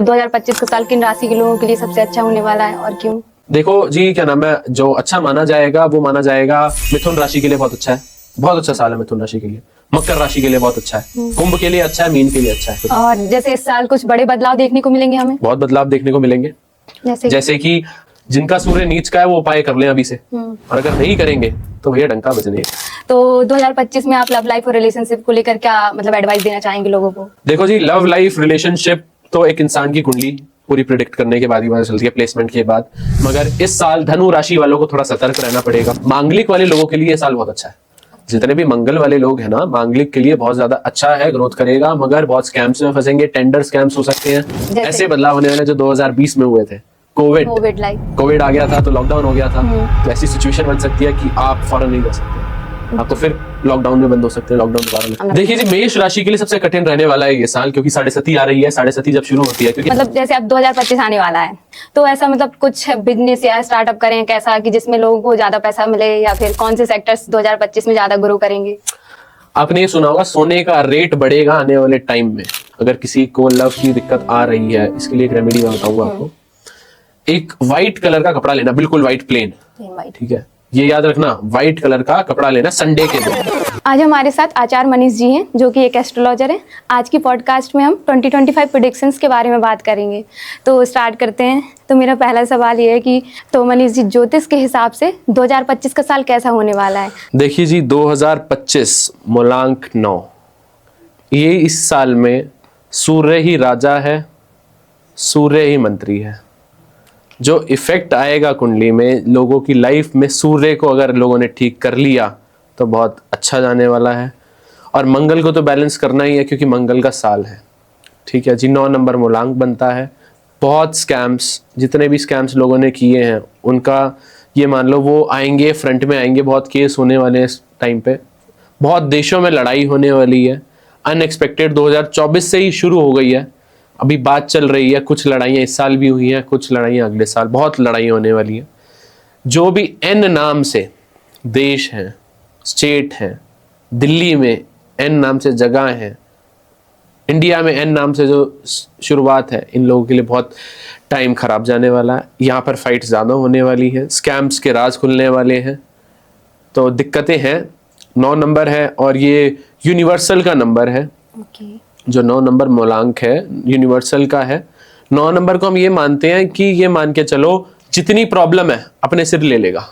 2025 का साल किन राशि के लोगों के लिए सबसे अच्छा होने वाला है और क्यों? देखो जी, क्या नाम है, जो अच्छा माना जाएगा वो माना जाएगा मिथुन राशि के लिए बहुत अच्छा है, बहुत अच्छा साल है मिथुन राशि के लिए। मकर राशि के लिए बहुत अच्छा है, कुंभ के लिए अच्छा है, मीन के लिए अच्छा है। और जैसे इस साल कुछ बड़े बदलाव देखने को मिलेंगे हमें, बहुत बदलाव देखने को मिलेंगे, जैसे कि जिनका सूर्य नीच का है वो उपाय कर लें अभी से, और अगर नहीं करेंगे तो भैया डंका बजने। तो 2025 में आप लव लाइफ और रिलेशनशिप को लेकर क्या मतलब एडवाइस देना चाहेंगे लोगों को? देखो जी, लव लाइफ रिलेशनशिप तो एक इंसान की कुंडली पूरी प्रिडिक्ट करने के बाद ही पता चलती है, प्लेसमेंट के बाद। मगर इस साल धनु राशि वालों को थोड़ा सतर्क रहना पड़ेगा। मांगलिक वाले लोगों के लिए ये साल बहुत अच्छा है। जितने भी मंगल वाले लोग हैं ना, मांगलिक के लिए बहुत ज्यादा अच्छा है, ग्रोथ करेगा। मगर बहुत स्कैम्स में फंसेंगे, टेंडर स्कैम्स हो सकते हैं। ऐसे बदलाव होने वाले जो 2020 में हुए थे। कोविड आ गया था तो लॉकडाउन हो गया था, तो ऐसी सिचुएशन बन सकती है कि आप फॉरेन नहीं जा सकते, आप तो फिर लॉकडाउन में बंद हो सकते हैं, लॉकडाउन दोबारा। देखिए जी, मेष राशि के लिए सबसे कठिन रहने वाला है ये साल, क्योंकि 7.5 आ रही है। 7.5 जब शुरू होती है, क्योंकि मतलब जैसे अब 2025 आने वाला है, तो ऐसा मतलब कुछ बिजनेस या स्टार्टअप करें कैसा कि जिसमें लोगों को ज्यादा पैसा मिले, या फिर कौन से सेक्टर्स 2025 में ज्यादा ग्रो करेंगे? आपने ये सुना होगा सोने का रेट बढ़ेगा आने वाले टाइम में। अगर किसी को लव की दिक्कत आ रही है, इसके लिए एक रेमेडी मैं बताऊंगा आपको। एक व्हाइट कलर का कपड़ा लेना, बिल्कुल व्हाइट, प्लेन, ठीक है, ये याद रखना, व्हाइट कलर का कपड़ा लेना संडे के दिन। आज हमारे साथ आचार्य मनीष जी हैं, जो कि एक एस्ट्रोलॉजर हैं। आज की पॉडकास्ट में हम 2025 प्रेडिक्शंस के बारे में बात करेंगे। तो स्टार्ट करते हैं। तो मेरा पहला सवाल ये है कि तो मनीष जी, ज्योतिष के हिसाब से 2025 का साल कैसा होने वाला है? देखिए जी, 2025 मूलांक 9, ये इस साल में सूर्य ही राजा है, सूर्य ही मंत्री है। जो इफेक्ट आएगा कुंडली में लोगों की लाइफ में, सूर्य को अगर लोगों ने ठीक कर लिया तो बहुत अच्छा जाने वाला है। और मंगल को तो बैलेंस करना ही है, क्योंकि मंगल का साल है, ठीक है जी। 9 नंबर मूलांक बनता है। बहुत स्कैम्स, जितने भी स्कैम्स लोगों ने किए हैं उनका ये मान लो वो आएंगे, फ्रंट में आएंगे। बहुत केस होने वाले हैं इस टाइम पे, बहुत देशों में लड़ाई होने वाली है। अनएक्सपेक्टेड 2024 से ही शुरू हो गई है, अभी बात चल रही है। कुछ लड़ाइयाँ इस साल भी हुई हैं, कुछ लड़ाइयाँ अगले साल, बहुत लड़ाई होने वाली है। जो भी एन नाम से देश हैं, स्टेट हैं, दिल्ली में एन नाम से जगह है, इंडिया में एन नाम से जो शुरुआत है, इन लोगों के लिए बहुत टाइम खराब जाने वाला है। यहाँ पर फाइट ज़्यादा होने वाली है, स्कैम्स के राज खुलने वाले हैं, तो दिक्कतें हैं। 9 नंबर है और ये यूनिवर्सल का नंबर है। जो 9 नंबर मूलांक है यूनिवर्सल का है। 9 नंबर को हम ये मानते हैं कि ये मान के चलो, जितनी प्रॉब्लम है अपने सिर ले लेगा।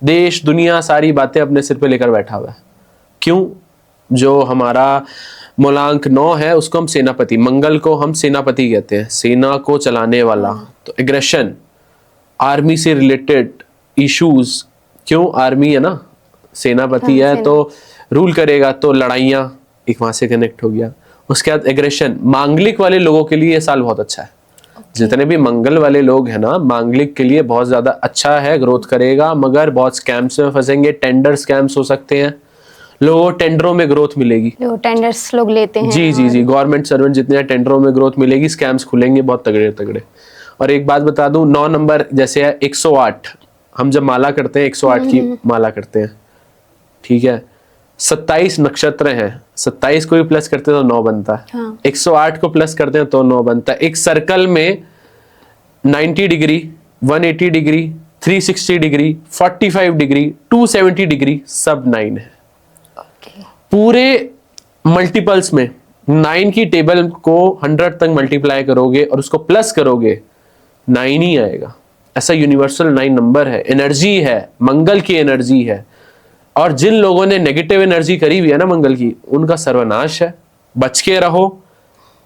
देश दुनिया सारी बातें अपने सिर पे लेकर बैठा हुआ है। क्यों? जो हमारा मूलांक 9 है उसको हम सेनापति, मंगल को हम सेनापति कहते हैं, सेना को चलाने वाला। तो एग्रेशन, आर्मी से रिलेटेड इश्यूज, क्यों? आर्मी है ना, सेनापति है तो रूल करेगा, तो लड़ाइयाँ एक वहां से कनेक्ट हो गया। उसके बाद एग्रेशन, मांगलिक वाले लोगों के लिए ये साल बहुत अच्छा है। जितने भी मंगल वाले लोग हैं ना, मांगलिक के लिए बहुत ज्यादा अच्छा है, ग्रोथ करेगा। मगर बहुत स्कैम्स में फंसेंगे, टेंडर स्कैम्स हो सकते हैं, लोगों टेंडरों में ग्रोथ मिलेगी, जो टेंडर्स लोग लेते हैं। जी जी जी, गवर्नमेंट सर्वेंट जितने हैं टेंडरों में ग्रोथ मिलेगी, स्कैम्स खुलेंगे बहुत तगड़े तगड़े। और एक बात बता दूं, 9 नंबर जैसे है 108, हम जब माला करते हैं 108 की माला करते हैं, ठीक है। 27 नक्षत्र हैं, 27 को भी प्लस करते हैं तो 9 बनता है। 108 को प्लस करते हैं तो 9 बनता है। एक सर्कल में 90 degree, 180 degree, 360 degree, 45 degree, 270 degree, सब 9 है। पूरे मल्टीपल्स में 9 की टेबल को 100 तक मल्टीप्लाई करोगे और उसको प्लस करोगे, 9 ही आएगा। ऐसा यूनिवर्सल 9 नंबर है, एनर्जी है, मंगल की एनर्जी है। और जिन लोगों ने नेगेटिव एनर्जी करी हुई है ना मंगल की, उनका सर्वनाश है। बच के रहो।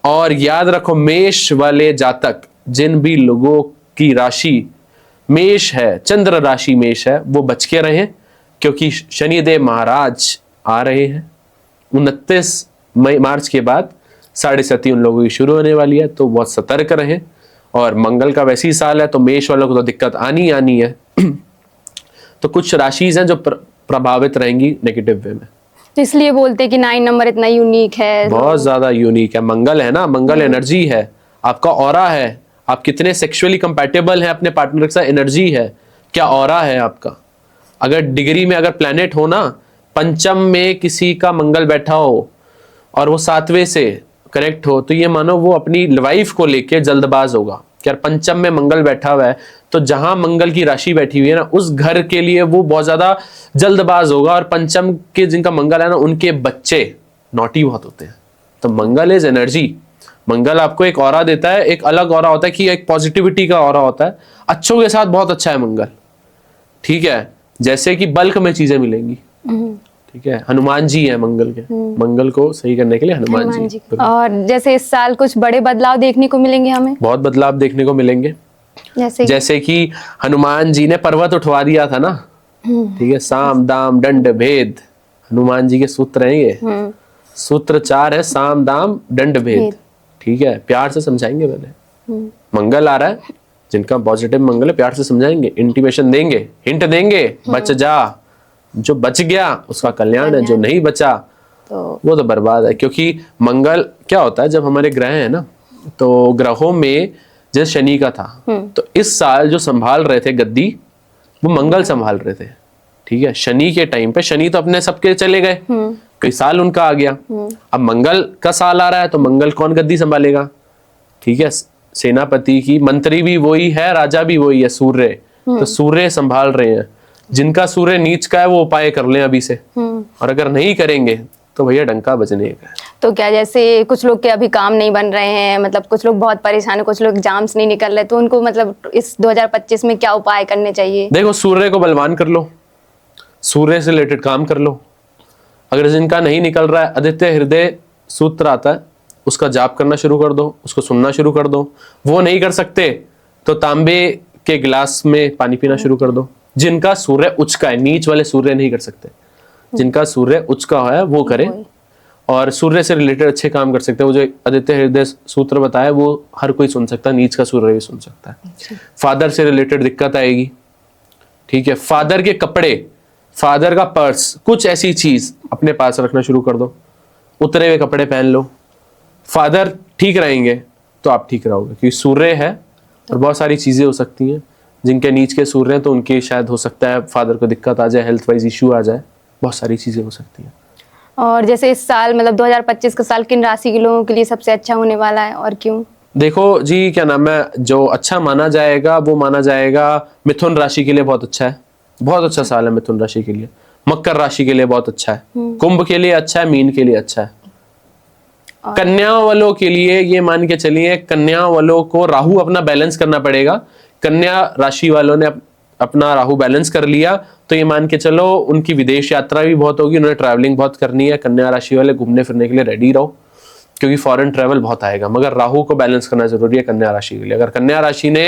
और याद रखो, मेष वाले जातक, जिन भी लोगों की राशि मेष है, चंद्र राशि मेष है, वो बच के रहें, क्योंकि शनिदेव महाराज आ रहे हैं 29 मार्च के बाद। 7.5 उन लोगों की शुरू होने वाली है, तो बहुत सतर्क रहें। और मंगल का वैसी साल है, तो मेष वालों को तो दिक्कत आनी आनी है। तो कुछ राशिज हैं जो प्रभावित रहेंगी नेगेटिव वे में। तो इसलिए बोलते हैं कि 9 नंबर इतना यूनिक है, बहुत ज्यादा यूनिक है। मंगल है ना, मंगल एनर्जी है, आपका ऑरा है, आप कितने सेक्सुअली कंपैटिबल हैं अपने पार्टनर के साथ, एनर्जी है, क्या ऑरा है आपका। अगर डिग्री में अगर प्लैनेट हो ना, पंचम में किसी का मंगल बैठा हो और वो 7वें से करेक्ट हो तो ये मानो वो अपनी लाइफ को लेके जल्दबाज होगा कि यार पंचम में मंगल बैठा हुआ है, तो जहां मंगल की राशि बैठी हुई है ना उस घर के लिए वो बहुत ज्यादा जल्दबाज होगा। और पंचम के जिनका मंगल है ना उनके बच्चे नॉटी बहुत होते हैं। तो मंगल इज एनर्जी। मंगल आपको एक ऑरा देता है, एक अलग ऑरा होता है कि एक पॉजिटिविटी का ऑरा होता है। अच्छों के साथ बहुत अच्छा है मंगल, ठीक है, जैसे कि बल्क में चीजें मिलेंगी, ठीक है। हनुमान जी है मंगल के, मंगल को सही करने के लिए हनुमान जी। और जैसे इस साल कुछ बड़े बदलाव देखने को मिलेंगे हमें? बहुत बदलाव देखने को मिलेंगे, जैसे कि हनुमान जी ने पर्वत उठवा दिया था ना, ठीक है। साम दाम दंड भेद हनुमान जी के सूत्र हैं ये, सूत्र 4 है, साम दाम दंड भेद, ठीक है। प्यार से समझाएंगे पहले, मंगल आ रहा है, जिनका पॉजिटिव मंगल है प्यार से समझाएंगे, इंटीमेशन देंगे, हिंट देंगे, बच जा, जो बच गया उसका कल्याण है, जो नहीं बचा तो वो तो बर्बाद है। क्योंकि मंगल क्या होता है, जब हमारे ग्रह है ना, तो ग्रहों में जैसे शनि का था, तो इस साल जो संभाल रहे थे गद्दी वो मंगल संभाल रहे थे, ठीक है। शनि के टाइम पे शनि तो अपने सबके चले गए, कोई साल उनका आ गया, अब मंगल का साल आ रहा है, तो मंगल कौन गद्दी संभालेगा, ठीक है। सेनापति की मंत्री भी वही है, राजा भी वही है, सूर्य, तो सूर्य संभाल रहे हैं। जिनका सूर्य नीच का है वो उपाय कर लें अभी से, और अगर नहीं करेंगे तो भैया डंका बजने का। तो क्या जैसे कुछ लोग के अभी काम नहीं बन रहे हैं, मतलब कुछ लोग बहुत परेशान है, कुछ लोग एग्जाम्स नहीं निकल रहे, तो उनको मतलब इस 2025 में क्या उपाय करने चाहिए? देखो, सूर्य को बलवान कर लो, सूर्य से रिलेटेड काम कर लो। अगर जिनका नहीं निकल रहा है, आदित्य हृदय सूत्र आता है, उसका जाप करना शुरू कर दो, उसको सुनना शुरू कर दो। वो नहीं कर सकते तो तांबे के गिलास में पानी पीना शुरू कर दो। जिनका सूर्य उच्च का है, नीच वाले सूर्य नहीं कर सकते, जिनका सूर्य उच्च का है वो करे, और सूर्य से रिलेटेड अच्छे काम कर सकते हैं। वो जो आदित्य हृदय सूत्र बताया वो हर कोई सुन सकता है, नीच का सूर्य भी सुन सकता है। फादर से रिलेटेड दिक्कत आएगी, ठीक है। फादर के कपड़े, फादर का पर्स, कुछ ऐसी चीज अपने पास रखना शुरू कर दो, उतरे हुए कपड़े पहन लो। फादर ठीक रहेंगे तो आप ठीक रहोगे, क्योंकि सूर्य है और बहुत सारी चीजें हो सकती हैं। जिनके नीच के सूर्य हैं तो उनके शायद हो सकता है फादर को दिक्कत आ जाए, हेल्थ वाइज इशू आ जाए, बहुत सारी चीजें हो सकती हैं। और जैसे इस साल मतलब 2025 का साल किन राशि के लोगों के लिए सबसे अच्छा होने वाला है और क्यों? देखो जी, क्या नाम है, जो अच्छा माना जाएगा वो माना जाएगा मिथुन राशि के लिए बहुत अच्छा है, बहुत अच्छा साल है मिथुन राशि के लिए। मकर राशि के लिए बहुत अच्छा है, कुंभ के लिए अच्छा है, मीन के लिए अच्छा है। कन्या वालों के लिए ये मान के चलिए, कन्या वालों को राहु अपना बैलेंस करना पड़ेगा। कन्या राशि वालों ने अपना राहु बैलेंस कर लिया तो ये मान के चलो उनकी विदेश यात्रा भी बहुत होगी, उन्हें ट्रैवलिंग बहुत करनी है। कन्या राशि वाले घूमने फिरने के लिए रेडी रहो, क्योंकि फॉरेन ट्रैवल बहुत आएगा। मगर राहु को बैलेंस करना जरूरी है कन्या राशि के लिए। अगर कन्या राशि ने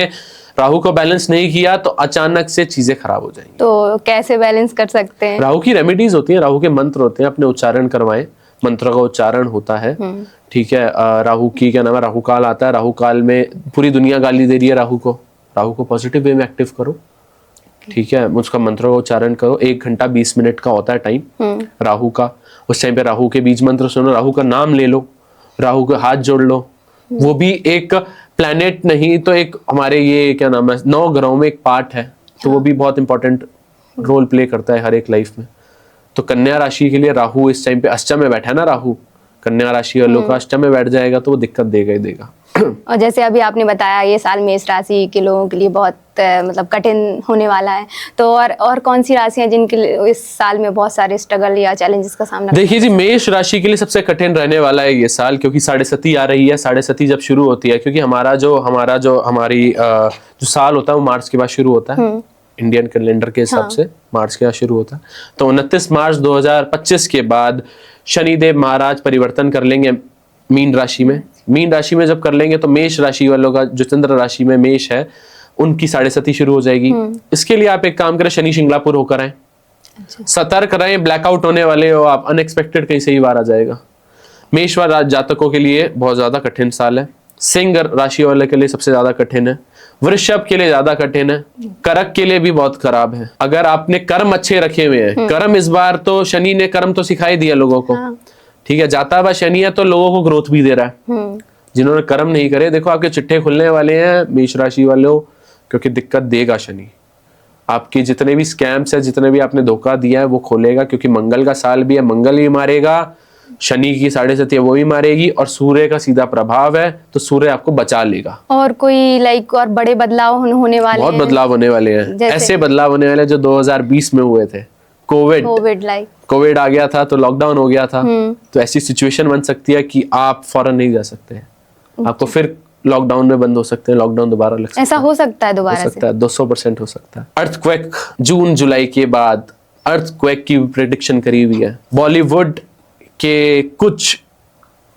राहु को बैलेंस नहीं किया तो अचानक से चीजें खराब हो जाएंगी। तो कैसे बैलेंस कर सकते हैं? राहु की रेमेडीज होती है, राहु के मंत्र होते हैं, अपने उच्चारण करवाएं, मंत्र का उच्चारण होता है, ठीक है। राहु की क्या नाम है, राहु काल आता है, राहु काल में पूरी दुनिया गाली दे रही है राहु को पॉजिटिव वे में एक्टिव करो, ठीक है। उसका मंत्र का उच्चारण करो, 1 घंटा 20 मिनट का होता है टाइम राहु का। उस टाइम पे राहु के बीज मंत्र सुनो, राहु का नाम ले लो, राहु के हाथ जोड़ लो। वो भी एक प्लैनेट नहीं तो एक हमारे ये क्या नाम है 9 ग्रहों में एक पार्ट है, तो वो भी बहुत इंपॉर्टेंट रोल प्ले करता है हर एक लाइफ में। तो कन्या राशि के लिए राहु इस टाइम पे अष्टम में बैठा है ना, राहु कन्या राशि वालों का अष्टम में बैठ जाएगा तो वो दिक्कत देगा ही देगा। और जैसे अभी आपने बताया ये साल मेष राशि के लोगों के लिए बहुत मतलब कठिन होने वाला है, तो और कौन सी राशि हैं जिनके लिए इस साल में बहुत सारे स्ट्रगल या चैलेंजेस का सामना? देखिए जी, मेष राशि के लिए सबसे कठिन रहने वाला है ये साल, क्योंकि 7.5 आ रही है। 7.5 जब शुरू होती है, क्योंकि हमारी जो साल होता है वो मार्च के बाद शुरू होता है, इंडियन कैलेंडर के हिसाब से मार्च के बाद शुरू होता है। तो 29 मार्च 2025 के बाद शनिदेव महाराज परिवर्तन कर लेंगे मीन राशि में। मीन राशि में जब कर लेंगे तो मेष राशि वालों का जो चंद्र राशि में मेष है उनकी 7.5 शुरू हो जाएगी। इसके लिए आप एक काम करें, शनि शिंगलापुर होकर आए, सतर्क रहें, ब्लैकआउट होने वाले हो आप, अनएक्सपेक्टेड कहीं से ही वार आ जाएगा। मेष जातकों के लिए बहुत ज्यादा कठिन साल है। सिंह राशि वाले के लिए सबसे ज्यादा कठिन है। वृषभ के लिए ज्यादा कठिन है। कर्क के लिए भी बहुत खराब है। अगर आपने कर्म अच्छे रखे हुए हैं, कर्म इस बार तो शनि ने कर्म तो सिखाई दिया लोगों को, ठीक है। जाता हुआ शनि है तो लोगों को ग्रोथ भी दे रहा है। जिन्होंने कर्म नहीं करे, देखो आपके चिट्ठे खुलने वाले हैं मेष राशि वालों, क्योंकि दिक्कत देगा शनि। आपकी जितने भी स्कैम्स है, जितने भी आपने धोखा दिया है वो खोलेगा, क्योंकि मंगल का साल भी है, मंगल ही मारेगा शनि की 7.5 वो भी मारेगी, और सूर्य का सीधा प्रभाव है तो सूर्य आपको बचा लेगा। और कोई लाइक और बड़े बदलाव होने वाले बहुत हैं? बदलाव होने वाले हैं, जैसे? ऐसे बदलाव होने वाले जो 2020 में हुए थे। कोविड आ गया था तो लॉकडाउन हो गया था, तो ऐसी सिचुएशन बन सकती है कि आप फौरन नहीं जा सकते हैं, आपको फिर लॉकडाउन में बंद हो सकते हैं, लॉकडाउन दोबारा लग सकता है। ऐसा हो सकता है दोबारा? हो सकता है, 200% हो सकता है। अर्थक्वेक जून जुलाई के बाद अर्थक्वेक की प्रेडिक्शन करी हुई है। बॉलीवुड के कुछ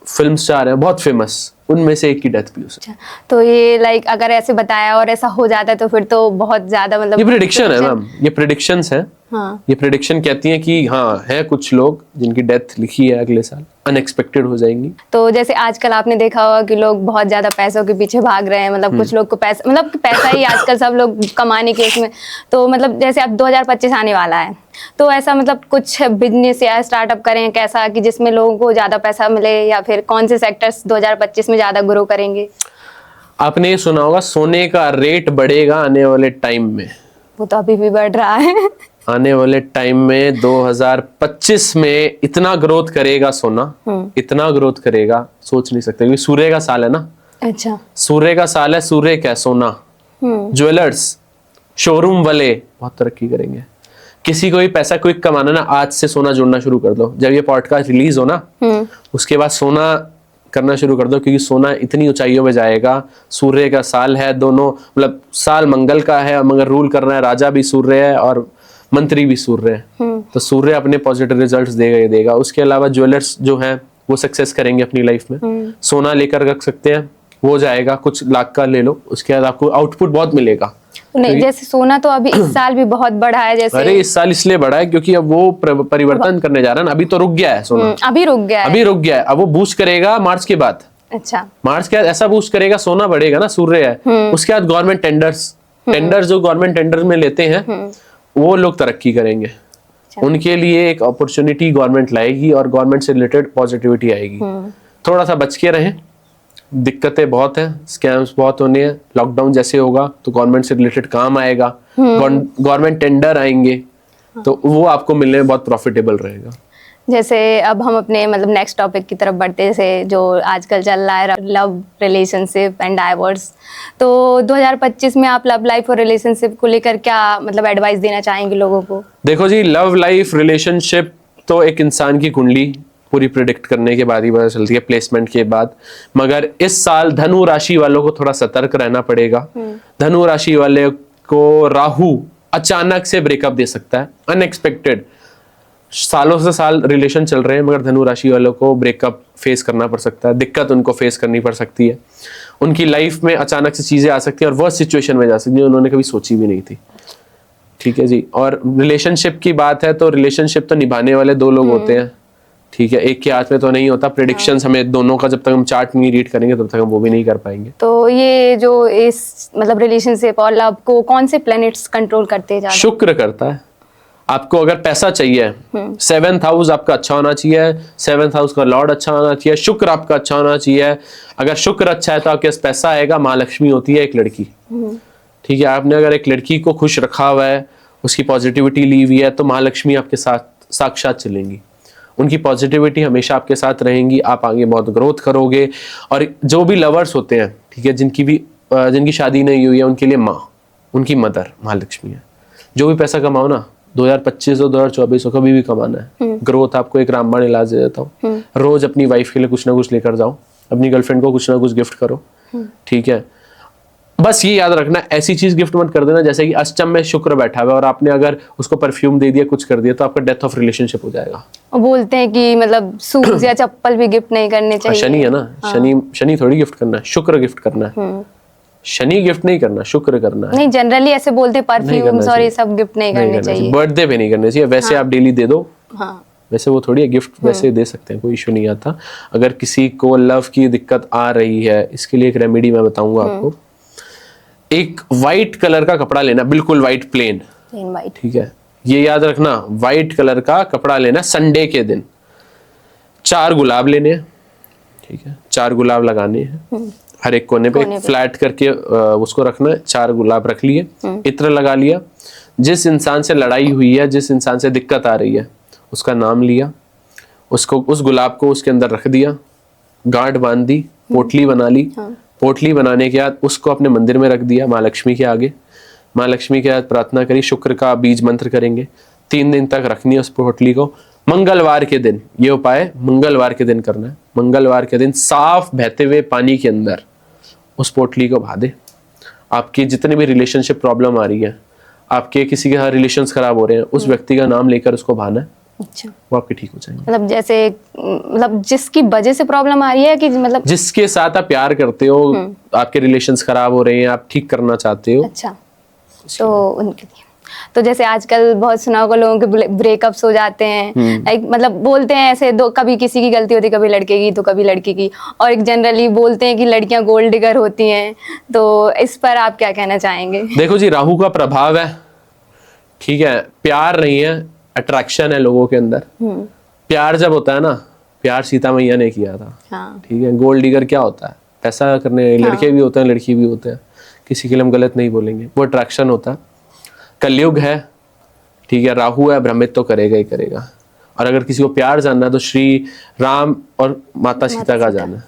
फिल्म स्टार हैं बहुत फेमस, उनमें से एक की डेथ भी हो सकती है। तो ये लाइक अगर ऐसे बताया और ऐसा हो जाता है तो फिर तो बहुत ज्यादा मतलब ये प्रेडिक्शन है मैम, ये प्रेडिक्शंस है। हाँ। ये प्रेडिक्शन कहती है कि हाँ है कुछ लोग जिनकी डेथ लिखी है अगले साल, अनएक्सपेक्टेड हो जाएंगी। तो जैसे आजकल आपने देखा होगा कि लोग बहुत ज्यादा पैसों के पीछे भाग रहे हैं, मतलब कुछ लोग को पैसा, मतलब पैसा ही आजकल सब लोग कमाने के उसमें। तो मतलब जैसे अब 2025 आने वाला है, तो ऐसा मतलब कुछ बिजनेस या स्टार्टअप करें कैसा कि जिसमें लोगों को ज्यादा पैसा मिले, या फिर कौन से सेक्टर्स 2025 में ज्यादा ग्रो करेंगे? आपने ये सुना होगा सोने का रेट बढ़ेगा आने वाले टाइम में। वो तो अभी भी बढ़ रहा है। आने वाले टाइम में 2025 में इतना ग्रोथ करेगा सोना, इतना ग्रोथ करेगा सोच नहीं सकते, क्योंकि सूर्य का साल है ना। अच्छा। सूर्य का साल है, सूर्य क्या सोना। ज्वेलर्स, शोरूम वाले बहुत तरक्की करेंगे। किसी को भी पैसा क्विक कमाना ना, आज से सोना जोड़ना शुरू कर दो। जब ये पॉडकास्ट रिलीज हो ना, उसके बाद सोना करना शुरू कर दो, क्योंकि सोना इतनी ऊंचाइयों में जाएगा। सूर्य का साल है, दोनों मतलब साल मंगल का है, मगर रूल कर रहा है राजा भी सूर्य है और मंत्री भी सूर्य है। तो सूर्य अपने पॉजिटिव रिजल्ट्स देगा ही देगा। उसके अलावा ज्वेलर्स जो हैं वो सक्सेस करेंगे अपनी लाइफ में। सोना लेकर रख सकते हैं, वो जाएगा, कुछ लाख का ले लो, उसके बाद आपको आउटपुट बहुत मिलेगा। नहीं, जैसे सोना तो अभी इस साल भी बहुत बढ़ा है। जैसे अरे इस साल इसलिए बढ़ा है क्योंकि अब वो परिवर्तन करने जा रहा है ना। अभी तो रुक गया है सोना, अभी रुक गया है, अब वो बूस्ट करेगा मार्च के बाद। अच्छा। मार्च के बाद ऐसा बूस्ट करेगा, सोना बढ़ेगा ना, सूर्य है। उसके बाद गवर्नमेंट टेंडर्स जो गवर्नमेंट टेंडर में लेते हैं वो लोग तरक्की करेंगे। उनके लिए एक अपॉर्चुनिटी गवर्नमेंट लाएगी और गवर्नमेंट से रिलेटेड पॉजिटिविटी आएगी। थोड़ा सा बच के रहें, दिक्कतें बहुत हैं, स्कैम्स बहुत होने हैं। लॉकडाउन जैसे होगा तो गवर्नमेंट से रिलेटेड काम आएगा, गवर्नमेंट टेंडर आएंगे, तो वो आपको मिलने में बहुत प्रॉफिटेबल रहेगा। जैसे अब हम अपने मतलब नेक्स्ट टॉपिक की तरफ बढ़ते, जैसे जो आजकल चल रहा है लव रिलेशनशिप एंड डाइवोर्स। तो 2025 में आप लव लाइफ और रिलेशनशिप को लेकर क्या मतलब एडवाइस देना चाहेंगे लोगों को? देखो जी, लव लाइफ रिलेशनशिप तो एक इंसान की कुंडली पूरी प्रिडिक्ट करने के बाद ही पता चलती है, प्लेसमेंट के बाद। मगर इस साल धनु राशि वालों को थोड़ा सतर्क रहना पड़ेगा। धनु राशि वाले को राहु अचानक से ब्रेकअप दे सकता है, अनएक्सपेक्टेड। सालों से साल रिलेशन चल रहे हैं मगर धनु राशि वालों को ब्रेकअप फेस करना पड़ सकता है, दिक्कत उनको फेस करनी पड़ सकती है। उनकी लाइफ में अचानक से चीजें आ सकती हैं और वर्स्ट सिचुएशन में जा सकती है, उन्होंने कभी सोची भी नहीं थी। ठीक है जी। और रिलेशनशिप की बात है तो रिलेशनशिप तो निभाने वाले दो लोग होते हैं, ठीक है, एक के हाथ में तो नहीं होता। प्रेडिक्शंस हमें दोनों का जब तक हम चार्ट नहीं रीड करेंगे तब तक हम वो भी नहीं कर पाएंगे। तो ये जो इस मतलब रिलेशनशिप और लव को कौन से प्लैनेट्स कंट्रोल करते हैं? शुक्र करता है। आपको अगर पैसा चाहिए, 7th हाउस आपका अच्छा होना चाहिए, 7th हाउस का लॉर्ड अच्छा होना चाहिए, शुक्र आपका अच्छा होना चाहिए। अगर शुक्र अच्छा है तो आपके पास पैसा आएगा। महालक्ष्मी होती है एक लड़की, ठीक है, आपने अगर एक लड़की को खुश रखा हुआ है, उसकी पॉजिटिविटी ली हुई है, तो महालक्ष्मी आपके साथ साक्षात चलेंगी। उनकी पॉजिटिविटी हमेशा आपके साथ रहेंगी, आप आगे बहुत ग्रोथ करोगे। और जो भी लवर्स होते हैं, ठीक है, जिनकी शादी नहीं हुई है, उनके लिए माँ, उनकी मदर महालक्ष्मी है। जो भी पैसा कमाओ ना, 2025 हो 2024 हो, कभी भी कमाना है। ग्रोथ आपको एक रामबाण इलाज दे देता हूँ, रोज अपनी वाइफ के लिए कुछ ना कुछ लेकर जाओ, अपनी गर्लफ्रेंड को कुछ ना कुछ गिफ्ट करो, ठीक है। बस ये याद रखना, ऐसी चीज गिफ्ट मत कर देना जैसे कि अष्टम में शुक्र बैठा हुआ है और आपने अगर उसको परफ्यूम दे दिया, कुछ कर दिया, तो आपका डेथ ऑफ रिलेशनशिप हो जाएगा। बोलते हैं कि मतलब शूज या चप्पल भी गिफ्ट नहीं करने चाहिए। शनि है ना, शनि थोड़ी गिफ्ट करना है, शुक्र गिफ्ट करना है। शनि गिफ्ट नहीं करना, शुक्र करना है। नहीं, जनरली ऐसे बोलते हैं परफ्यूम्स और ये सब गिफ्ट नहीं करने चाहिए। बर्थडे पे नहीं करने चाहिए। वैसे आप डेली दे दो, वैसे वो थोड़ी गिफ्ट वैसे दे सकते हैं, कोई इशू नहीं आता। अगर किसी को लव की दिक्कत आ रही है, इसके लिए एक रेमेडी मैं बताऊंगा आपको। एक वाइट कलर का कपड़ा लेना, बिल्कुल वाइट, प्लेन वाइट, ठीक है। ये याद रखना, वाइट कलर का कपड़ा लेना, संडे के दिन 4 गुलाब लेने हैं, ठीक है, 4 गुलाब लगाने हैं हर एक कोने पे, फ्लैट करके उसको रखना है। 4 गुलाब रख लिए, इत्र लगा लिया। जिस इंसान से लड़ाई हुई है, जिस इंसान से दिक्कत आ रही है, उसका नाम लिया, उसको, उस गुलाब को उसके अंदर रख दिया, गांठ बांध दी, पोटली बना ली। पोटली बनाने के बाद उसको अपने मंदिर में रख दिया, माँ लक्ष्मी के आगे। माँ लक्ष्मी के बाद प्रार्थना करी, शुक्र का बीज मंत्र करेंगे, 3 दिन तक रखनी है उस पोटली को। मंगलवार के दिन, ये उपाय मंगलवार के दिन करना है। मंगलवार के दिन साफ बहते हुए पानी के अंदर उस पोटली को बहा दे। आपके जितने भी रिलेशनशिप प्रॉब्लम आ रही है, आपके किसी के साथ रिलेशंस खराब हो रहे हैं, उस व्यक्ति का नाम लेकर उसको बहाना है, अच्छा, वो आपके ठीक हो जाएंगे। मतलब जैसे मतलब जिसकी वजह से प्रॉब्लम आ रही है कि मतलब जिसके साथ आप प्यार करते हो, आपके रिलेशंस खराब हो रहे हैं, आप ठीक करना चाहते हो, अच्छा, तो उनके लिए तो जैसे आजकल बहुत सुना होगा लोगों के ब्रेकअप्स हो जाते हैं, लाइक मतलब बोलते हैं ऐसे, दो कभी किसी की गलती होती है, कभी लड़के की तो कभी लड़की की, और एक जनरली बोलते हैं कि लड़कियां गोल्ड डिगर होती हैं, तो इस पर आप क्या कहना चाहेंगे? देखो जी, राहु का प्रभाव है, ठीक है, प्यार नहीं है, अट्रैक्शन है लोगों के अंदर। प्यार जब होता है ना, प्यार सीता मैया ने किया था, हाँ, ठीक है। गोल्ड डिगर क्या होता है? पैसा करने, लड़के भी होते हैं, लड़की भी होते हैं, किसी के लिए हम गलत नहीं बोलेंगे, वो अट्रैक्शन होता है। कलयुग है, ठीक है, राहु है, भ्रमित तो करेगा ही करेगा। और अगर किसी को प्यार जानना है तो श्री राम और माता सीता का जानना,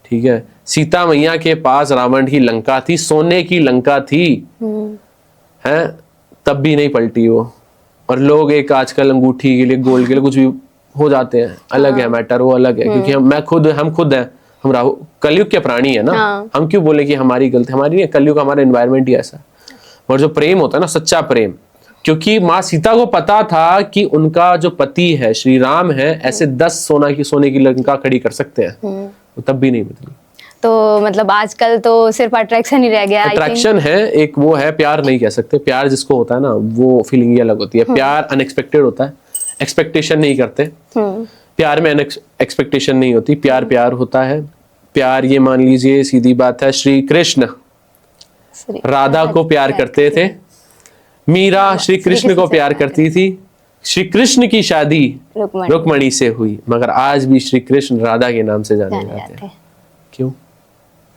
ठीक है। सीता मैया के पास रावण की लंका थी, सोने की लंका थी, है, तब भी नहीं पलटी वो। और लोग एक आजकल अंगूठी के लिए, गोल्ड के लिए कुछ भी हो जाते हैं, अलग है मैटर, वो अलग है। क्योंकि हम खुद हैं, हम राहु कलयुग के प्राणी है ना। हम क्यों बोले कि हमारी गलती? हमारी नहीं है, कलयुग हमारा एनवायरमेंट ही ऐसा। और जो प्रेम होता है ना, सच्चा प्रेम, क्योंकि माँ सीता को पता था कि उनका जो पति है श्री राम है, ऐसे 10 सोने की लंका खड़ी कर सकते हैं, वो तब भी नहीं बदली। तो मतलब आजकल तो सिर्फ अट्रैक्शन ही रह गया। अट्रैक्शन है, एक वो है, प्यार नहीं कह सकते। प्यार जिसको होता है ना, वो फीलिंग ही अलग होती है। प्यार अनएक्सपेक्टेड होता है, एक्सपेक्टेशन नहीं करते। प्यार में एक्सपेक्टेशन नहीं होती, प्यार प्यार होता है। प्यार, ये मान लीजिए सीधी बात है, श्री कृष्ण राधा को प्यार करते थे, मीरा श्री कृष्ण को प्यार करती थी, श्री कृष्ण की शादी रुक्मणी से हुई, मगर आज भी श्री कृष्ण राधा के नाम से जाने जाते हैं। क्यों?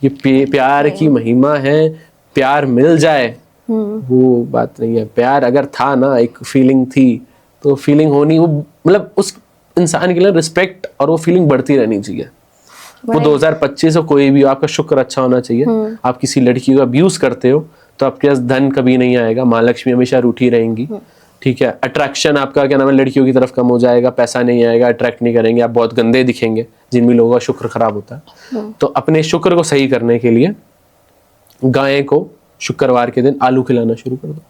ये प्यार की महिमा है। प्यार मिल जाए वो बात नहीं है। प्यार अगर था ना, एक फीलिंग थी, तो फीलिंग होनी, वो मतलब उस इंसान के लिए रिस्पेक्ट और वो फीलिंग बढ़ती रहनी चाहिए। वो 2025 हो, कोई भी, आपका शुक्र अच्छा होना चाहिए। आप किसी लड़की को अब्यूज करते हो तो आपके पास धन कभी नहीं आएगा, माँ लक्ष्मी हमेशा रूठी रहेंगी, ठीक है। अट्रैक्शन आपका क्या नाम है, लड़कियों की तरफ कम हो जाएगा, पैसा नहीं आएगा, अट्रैक्ट नहीं करेंगे, आप बहुत गंदे दिखेंगे, जिन भी लोगों का शुक्र खराब होता है। तो अपने शुक्र को सही करने के लिए गाय को शुक्रवार के दिन आलू खिलाना शुरू कर दो,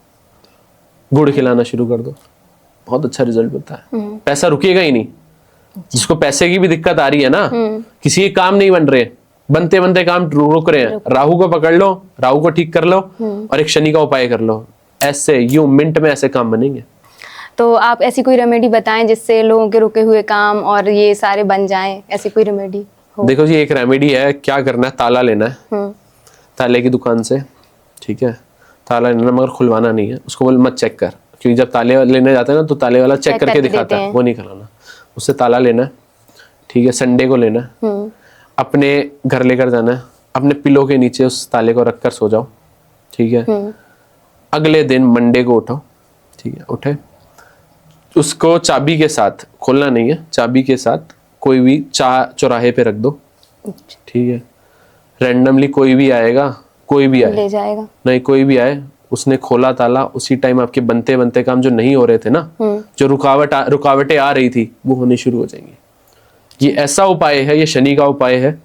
गुड़ खिलाना शुरू कर दो, बहुत अच्छा रिजल्ट मिलता है। पैसा रुकेगा ही नहीं। जिसको पैसे की भी दिक्कत आ रही है ना, किसी के काम नहीं बन रहे, बनते बनते काम रुक रहे हैं, राहु को पकड़ लो, राहु को ठीक कर लो, और एक शनि का उपाय कर लो, ऐसे यूं मिनट में ऐसे काम बनेंगे। तो आप ऐसी कोई रेमेडी बताएं जिससे लोगों के रुके हुए काम और ये सारे बन जाएं, ऐसी कोई रेमेडी हो? देखो जी, एक रेमेडी है, क्या करना है, ताला लेना है ताले की दुकान से, ठीक है। ताला लेना मगर खुलवाना नहीं है, उसको बोल मत चेक कर, क्योंकि जब ताले लेने जाते हैं ना तो ताले वाला चेक करके दिखाता है, वो नहीं खुलाना। उससे ताला लेना है, ठीक है, संडे को लेना है, अपने घर लेकर जाना है, अपने पिलो के नीचे उस ताले को रखकर सो जाओ, ठीक है। अगले दिन मंडे को उठो, ठीक है, उठे, उसको चाबी के साथ, खोलना नहीं है, चाबी के साथ कोई भी चौराहे पे रख दो, ठीक है। रैंडमली कोई भी आएगा, कोई भी आए ले जाएगा, नहीं, कोई भी आए, उसने खोला ताला, उसी टाइम आपके बनते बनते काम जो नहीं हो रहे थे ना, जो रुकावटें आ रही थी, वो होनी शुरू हो जाएंगी। ये ऐसा उपाय है, ये शनि का उपाय है।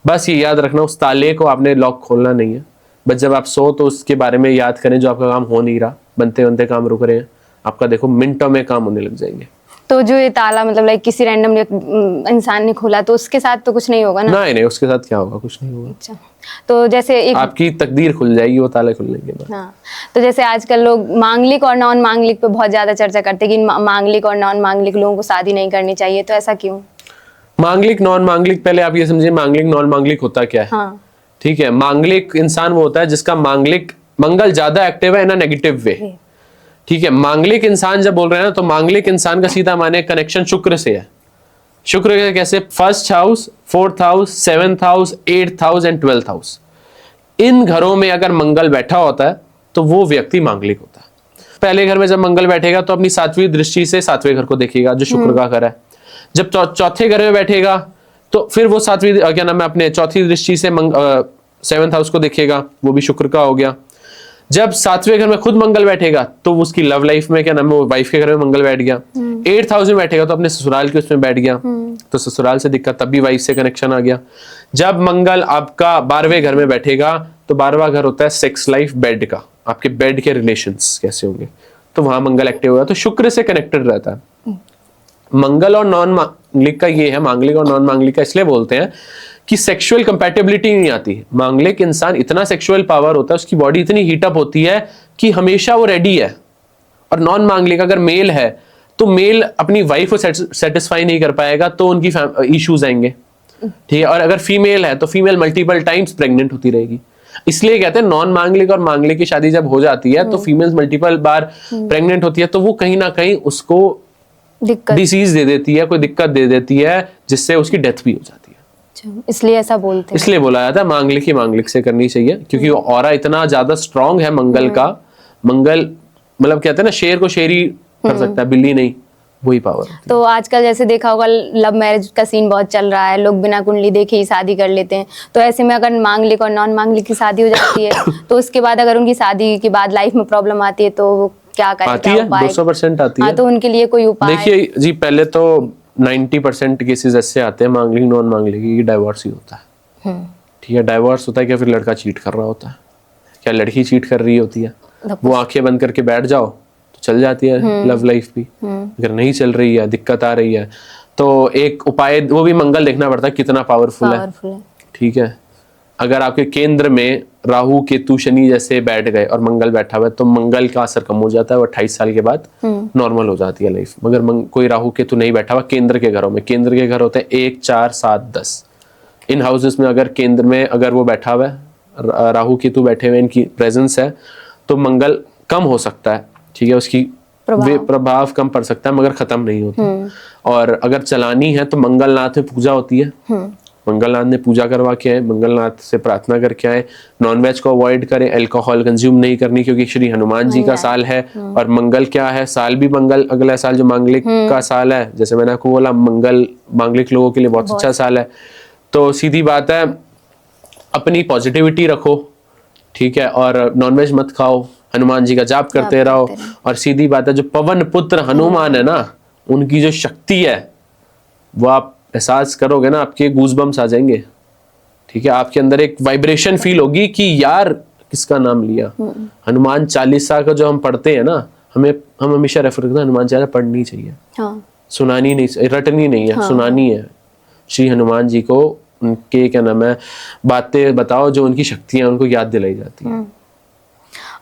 बस ये याद रखना, उस ताले को आपने लॉक खोलना नहीं है। बस जब आप सो तो उसके बारे में याद करें, जो आपका काम हो नहीं रहा, बनते बनते काम रुक रहे हैं, आपका देखो मिनटों में काम होने लग जाएंगे। तो जो ये ताला मतलब लाइक किसी रैंडम इंसान ने खोला तो उसके साथ तो कुछ नहीं होगा ना? नहीं, उसके साथ क्या होगा, कुछ नहीं होगा। अच्छा, तो जैसे एक आपकी तकदीर खुल जाएगी वो ताले खुलने के बाद। हाँ, तो जैसे आजकल लोग मांगलिक और नॉन मांगलिक पे बहुत ज्यादा चर्चा करते हैं कि मांगलिक और नॉन मांगलिक लोगों को शादी नहीं करनी चाहिए, तो ऐसा क्यों? मांगलिक नॉन मांगलिक, पहले आप ये समझिए मांगलिक नॉन मांगलिक होता क्या है। हाँ, ठीक है, मांगलिक इंसान वो होता है जिसका मांगलिक मंगल ज्यादा एक्टिव है इन अ नेगेटिव वे। ठीक है, मांगलिक इंसान जब बोल रहे हैं ना, तो मांगलिक इंसान का सीधा माने कनेक्शन शुक्र से है। शुक्र के कैसे? 1st house, 4th house, 7th house, 8th house and 12th house, इन घरों में अगर मंगल बैठा होता है तो वो व्यक्ति मांगलिक होता है। पहले घर में जब मंगल बैठेगा तो अपनी 7वीं दृष्टि से 7वें घर को देखेगा, जो शुक्र का घर है। जब चौथे घर में बैठेगा तो फिर वो सातवीं क्या नाम है अपने चौथी दृष्टि से 7th हाउस को देखेगा, वो भी शुक्र का हो गया। जब 7वें घर में खुद मंगल बैठेगा तो उसकी लव लाइफ में क्या नाम है, वो वाइफ के घर में मंगल बैठ गया। 8th हाउस में बैठेगा तो अपने ससुराल के उसमें बैठ गया, तो ससुराल से दिक्कत, तब भी वाइफ से कनेक्शन आ गया। जब मंगल आपका 12वें घर में बैठेगा तो 12वां घर होता है सेक्स लाइफ, बेड का, आपके बेड के रिलेशंस कैसे होंगे, तो वहां मंगल एक्टिव होगा, तो शुक्र से कनेक्टेड रहता है। मंगल और नॉन मांगलिक का ये है, मांगलिक और नॉन मांगलिक का इसलिए बोलते हैं कि सेक्सुअल कंपैटिबिलिटी नहीं आती। मांगलिक इंसान इतना सेक्सुअल पावर होता है, उसकी बॉडी इतनी हीटअप होती है कि हमेशा वो रेडी है। और नॉन मांगलिक अगर मेल है तो मेल अपनी वाइफ को सेटिस्फाई नहीं कर पाएगा, तो उनकी इश्यूज आएंगे, ठीक है। और अगर फीमेल है तो फीमेल मल्टीपल टाइम्स प्रेग्नेंट होती रहेगी। इसलिए कहते हैं नॉन मांगलिक और मांगलिक की शादी जब हो जाती है तो फीमेल्स मल्टीपल बार प्रेग्नेंट होती है, तो वो कहीं ना कहीं उसको डिसीज दे देती है, कोई दिक्कत दे देती है, जिससे उसकी डेथ भी हो जाती है। अच्छा, इसलिए ऐसा बोलते हैं। इसलिए बोला जाता है मांगलिक ही मांगलिक से करनी चाहिए, क्योंकि वो ऑरा इतना ज्यादा स्ट्रांग है मंगल का। मंगल मतलब कहते हैं ना, शेर को शेर ही कर सकता है, बिल्ली नहीं, वही पावर। तो आजकल जैसे देखा होगा लव मैरिज का सीन बहुत चल रहा है, लोग बिना कुंडली देखे ही शादी कर लेते हैं। तो ऐसे में अगर मांगलिक और नॉन मांगलिक की शादी हो जाती है तो उसके बाद अगर उनकी शादी के बाद लाइफ में प्रॉब्लम आती है तो वो क्या करें? आती है, 200% आती है। तो उनके लिए कोई उपाय? देखिए जी, पहले तो 90% केसेस ऐसे आते हैं मांगलिक नॉन मांगलिक की डाइवोर्स ही होता है। ठीक है, डाइवोर्स होता है क्या, फिर लड़का चीट कर रहा होता है, क्या लड़की चीट कर रही होती है, वो आंखें बंद करके बैठ जाओ तो चल जाती है लव लाइफ भी। अगर नहीं चल रही है, दिक्कत आ रही है, तो एक उपाय, वो भी मंगल देखना पड़ता है कितना पावरफुल है। ठीक है, अगर आपके केंद्र में राहु केतु शनि जैसे बैठ गए और मंगल बैठा हुआ है तो मंगल का असर कम हो जाता है, वो 28 साल के बाद नॉर्मल हो जाती है लाइफ। मगर कोई राहु केतु नहीं बैठा हुआ केंद्र के घरों में, केंद्र के घर होते हैं 1, 4, 7, 10, इन हाउसेस में अगर केंद्र में अगर वो बैठा हुआ है, राहु केतु बैठे हुए, इनकी प्रेजेंस है, तो मंगल कम हो सकता है। ठीक है, उसकी प्रभाव कम पड़ सकता है, मगर खत्म नहीं होता। और अगर चलानी है तो मंगलनाथ में पूजा होती है, मंगलनाथ ने पूजा करवा के आए, मंगलनाथ से प्रार्थना करके आए। नॉनवेज को अवॉइड करें, अल्कोहल कंज्यूम नहीं करनी, क्योंकि श्री हनुमान जी का साल है। और मंगल क्या है, साल भी मंगल, अगला साल जो मांगलिक का साल है, जैसे मैंने आपको बोला, मंगल मांगलिक लोगों के लिए बहुत अच्छा साल है। तो सीधी बात है, अपनी पॉजिटिविटी रखो, ठीक है, और नॉनवेज मत खाओ, हनुमान जी का जाप करते रहो। और सीधी बात है, जो पवन पुत्र हनुमान है ना, उनकी जो शक्ति है वो आप एहसास करोगे ना, आपके गूज़बम्स आ जाएंगे। ठीक है, आपके अंदर एक वाइब्रेशन फील होगी कि यार किसका नाम लिया। हनुमान चालीसा का जो हम पढ़ते हैं ना, हम हमेशा रेफर करते हैं हनुमान चालीसा पढ़नी चाहिए। सुनानी नहीं, रटनी नहीं है, सुनानी है। श्री हनुमान जी को उनके क्या नाम है बातें बताओ, जो उनकी शक्तियां उनको याद दिलाई जाती है।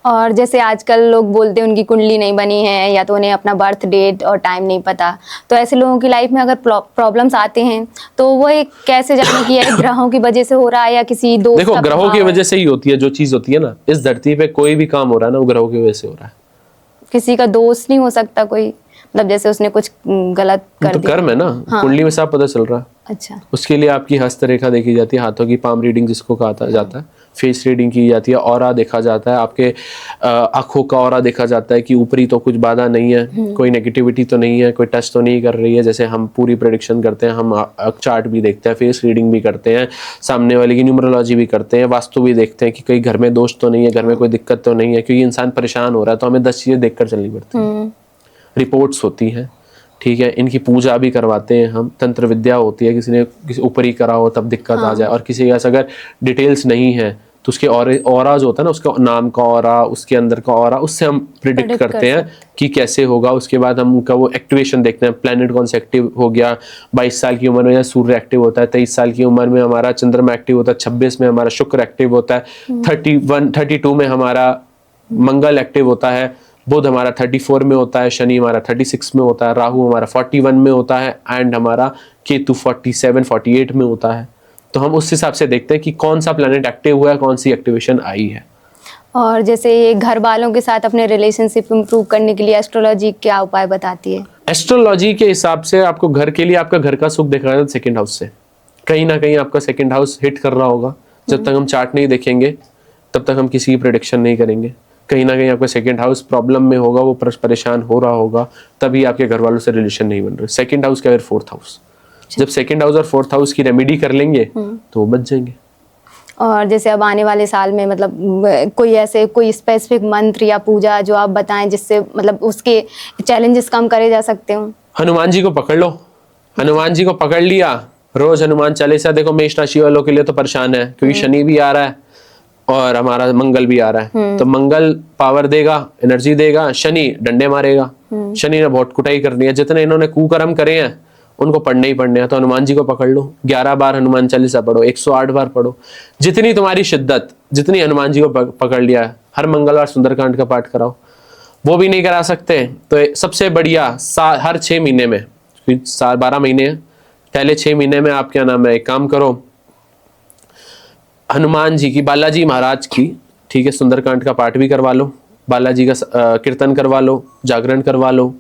और जैसे आजकल लोग बोलते हैं उनकी कुंडली नहीं बनी है, या तो उन्हें अपना बर्थ डेट और टाइम नहीं पता, तो ऐसे लोगों की लाइफ में अगर प्रॉब्लम्स आते हैं तो वो एक कैसे जाने की है, ग्रहों की वजह से हो रहा है या किसी दोस्त? देखो, ग्रहों की वजह से ही होती है, जो चीज होती है ना, इस धरती पे कोई भी काम हो रहा है ना, वो ग्रहों की वजह से हो रहा है। किसी का दोस्त नहीं हो सकता कोई, मतलब जैसे उसने कुछ गलत कर दिया, कर्म है ना। कुंडली में सब पता चल रहा है। अच्छा, उसके लिए आपकी हस्तरेखा देखी जाती है, हाथों की पाम रीडिंग जिसको कहा जाता है, फेस रीडिंग की जाती है, ऑरा देखा जाता है, आपके आंखों का ऑरा देखा जाता है कि ऊपरी तो कुछ बाधा नहीं है, कोई नेगेटिविटी तो नहीं है, कोई टच तो नहीं कर रही है। जैसे हम पूरी प्रेडिक्शन करते हैं, हम चार्ट भी देखते हैं, फेस रीडिंग भी करते हैं, सामने वाले की न्यूमरोलॉजी भी करते हैं, वास्तु भी देखते हैं कि कहीं घर में दोष तो नहीं है, घर में कोई दिक्कत तो नहीं है, क्योंकि इंसान परेशान हो रहा है तो हमें 10 चीजें देखकर चलनी पड़ती है। रिपोर्ट्स होती हैं, ठीक है, इनकी पूजा भी करवाते हैं हम। तंत्र विद्या होती है, किसी ऊपर ही करा हो तब दिक्कत आ जाए, और किसी के अगर डिटेल्स नहीं है तो उसके ऑरा जो होता है ना, उसका नाम का ऑरा, उसके अंदर का ऑरा, उससे हम प्रिडिक्ट करते हैं कि कैसे होगा। उसके बाद हम उनका वो एक्टिवेशन देखते हैं, प्लैनेट कौन सा एक्टिव हो गया। 22 साल की उम्र में सूर्य एक्टिव होता है, 23 साल की उम्र में हमारा चंद्रमा एक्टिव होता है, 26 में हमारा शुक्र एक्टिव होता है, 32 में हमारा मंगल एक्टिव होता है, बुध हमारा 34 में होता है, शनि हमारा 36 में होता है, राहु हमारा 41 में होता है, एंड हमारा केतु 47, 48 में होता है। तो हम उस हिसाब से देखते हैं कि कौन सा प्लैनेट एक्टिव हुआ है, कौन सी एक्टिवेशन आई है। और जैसे ये घर वालों के साथ अपने रिलेशनशिप इंप्रूव करने के लिए एस्ट्रोलॉजी क्या उपाय बताती है? एस्ट्रोलॉजी के हिसाब से आपको घर के लिए आपका घर का सुख देखा है सेकंड हाउस से, कहीं ना कहीं आपका सेकंड हाउस हिट कर रहा होगा। जब तक हम चार्ट नहीं देखेंगे तब तक हम किसी की प्रेडिक्शन नहीं करेंगे। कहीं ना कहीं आपका सेकंड हाउस प्रॉब्लम में होगा, वो परेशान हो रहा होगा, तभी आपके घर वालों से रिलेशन नहीं बन रहे। सेकंड हाउस क्या फिर फोर्थ हाउस, जब सेकंड हाउस और फोर्थ हाउस की रेमेडी कर लेंगे तो वो बच जाएंगे। और जैसे अब आने वाले साल में मतलब कोई स्पेसिफिक मंत्र या पूजा जो आप बताएं जिससे मतलब उसके चैलेंजेस कम करे जा सकते हो? हनुमान जी को पकड़ लो, हनुमान जी को पकड़ लिया, रोज हनुमान चालीसा। देखो मेष राशि वालों के लिए तो परेशान है, क्योंकि शनि भी आ रहा है और हमारा मंगल भी आ रहा है। तो मंगल पावर देगा, एनर्जी देगा, शनि डंडे मारेगा। शनि ने बहुत कुटाई करनी है, जितने इन्होंने कुकर्म करे हैं उनको पढ़ने ही पढ़ने हैं। तो हनुमान जी को पकड़ लो, 11 बार हनुमान चालीसा पढ़ो, 108 बार पढ़ो, जितनी तुम्हारी शिद्दत, जितनी हनुमान जी को पकड़ लिया है। हर मंगलवार सुंदरकांड का पाठ कराओ। वो भी नहीं करा सकते तो सबसे बढ़िया हर 6 महीने में, 12 महीने हैं, पहले 6 महीने में आप क्या नाम है, एक काम करो, हनुमान जी की, बालाजी महाराज की, ठीक है, सुंदरकांड का पाठ भी करवा लो, बालाजी का कीर्तन करवा लो, जागरण करवा लो,